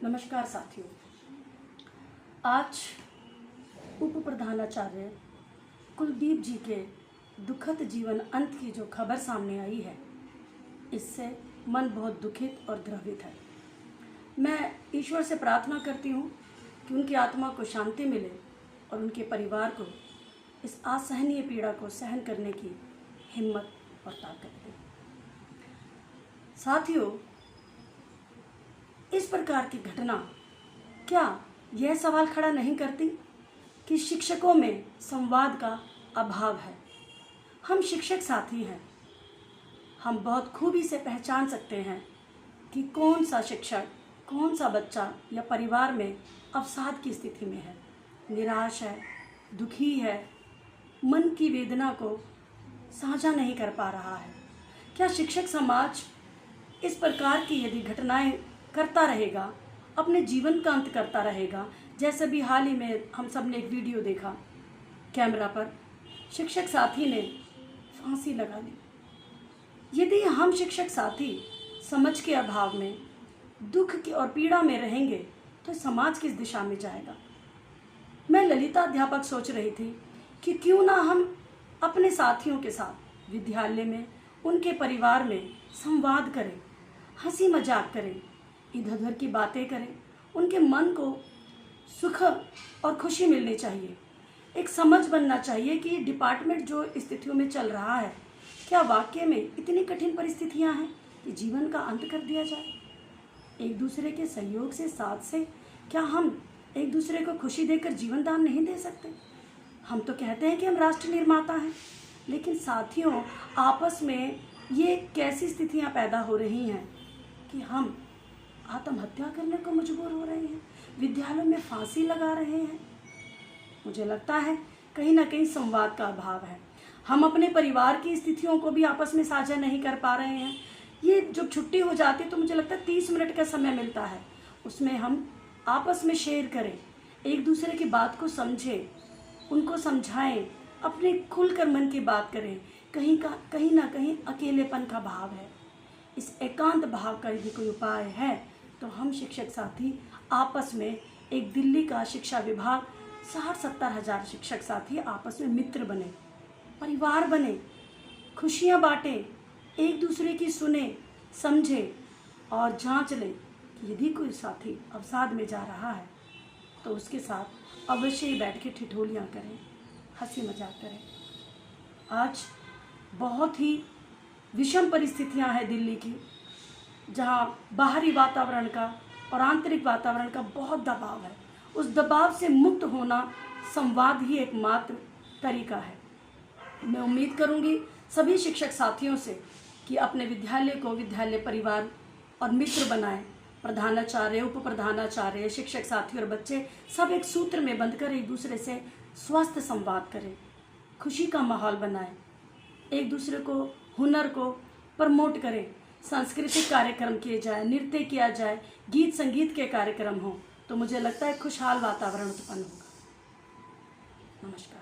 नमस्कार साथियों। आज उप प्रधानाचार्य कुलदीप जी के दुखद जीवन अंत की जो खबर सामने आई है, इससे मन बहुत दुखित और द्रवित है। मैं ईश्वर से प्रार्थना करती हूँ कि उनकी आत्मा को शांति मिले और उनके परिवार को इस असहनीय पीड़ा को सहन करने की हिम्मत और ताकत दे। साथियों, इस प्रकार की घटना क्या यह सवाल खड़ा नहीं करती कि शिक्षकों में संवाद का अभाव है। हम शिक्षक साथी हैं, हम बहुत खूबी से पहचान सकते हैं कि कौन सा शिक्षक, कौन सा बच्चा या परिवार में अवसाद की स्थिति में है, निराश है, दुखी है, मन की वेदना को साझा नहीं कर पा रहा है। क्या शिक्षक समाज इस प्रकार की यदि घटनाएं करता रहेगा, अपने जीवन का अंत करता रहेगा, जैसे भी हाल ही में हम सब ने एक वीडियो देखा कैमरा पर, शिक्षक साथी ने फांसी लगा ली। यदि हम शिक्षक साथी समझ के अभाव में, दुख की और पीड़ा में रहेंगे तो समाज किस दिशा में जाएगा। मैं ललिता अध्यापक सोच रही थी कि क्यों ना हम अपने साथियों के साथ विद्यालय में, उनके परिवार में संवाद करें, हंसी मजाक करें, इधर उधर की बातें करें। उनके मन को सुख और खुशी मिलनी चाहिए। एक समझ बनना चाहिए कि डिपार्टमेंट जो स्थितियों में चल रहा है, क्या वाकई में इतनी कठिन परिस्थितियां हैं कि जीवन का अंत कर दिया जाए। एक दूसरे के सहयोग से, साथ से क्या हम एक दूसरे को खुशी देकर जीवन दान नहीं दे सकते। हम तो कहते हैं कि हम राष्ट्र निर्माता हैं, लेकिन साथियों, आपस में ये कैसी स्थितियां पैदा हो रही हैं कि हम आत्महत्या करने को मजबूर हो रहे हैं, विद्यालयों में फांसी लगा रहे हैं। मुझे लगता है कहीं ना कहीं संवाद का अभाव है। हम अपने परिवार की स्थितियों को भी आपस में साझा नहीं कर पा रहे हैं। ये जब छुट्टी हो जाती है तो मुझे लगता है 30 मिनट का समय मिलता है, उसमें हम आपस में शेयर करें, एक दूसरे की बात को समझें, उनको समझाएं, अपने खुलकर मन की बात करें। कहीं ना कहीं अकेलेपन का भाव है। इस एकांत भाव का यदि कोई उपाय है तो हम शिक्षक साथी आपस में, एक दिल्ली का शिक्षा विभाग 60-70 हज़ार शिक्षक साथी आपस में मित्र बने, परिवार बने, खुशियां बांटें, एक दूसरे की सुने, समझे और जांच लें कि यदि कोई साथी अवसाद में जा रहा है तो उसके साथ अवश्य ही बैठ के ठिठोलियाँ करें, हंसी मजाक करें। आज बहुत ही विषम परिस्थितियां हैं दिल्ली की, जहां बाहरी वातावरण का और आंतरिक वातावरण का बहुत दबाव है। उस दबाव से मुक्त होना संवाद ही एकमात्र तरीका है। मैं उम्मीद करूंगी सभी शिक्षक साथियों से कि अपने विद्यालय को विद्यालय परिवार और मित्र बनाएं। प्रधानाचार्य, उप प्रधानाचार्य, शिक्षक साथी और बच्चे सब एक सूत्र में बंधकर एक दूसरे से स्वस्थ संवाद करें, खुशी का माहौल बनाएं, एक दूसरे को, हुनर को प्रमोट करें, सांस्कृतिक कार्यक्रम किए जाए, नृत्य किया जाए, गीत संगीत के कार्यक्रम हो, तो मुझे लगता है खुशहाल वातावरण उत्पन्न होगा। नमस्कार।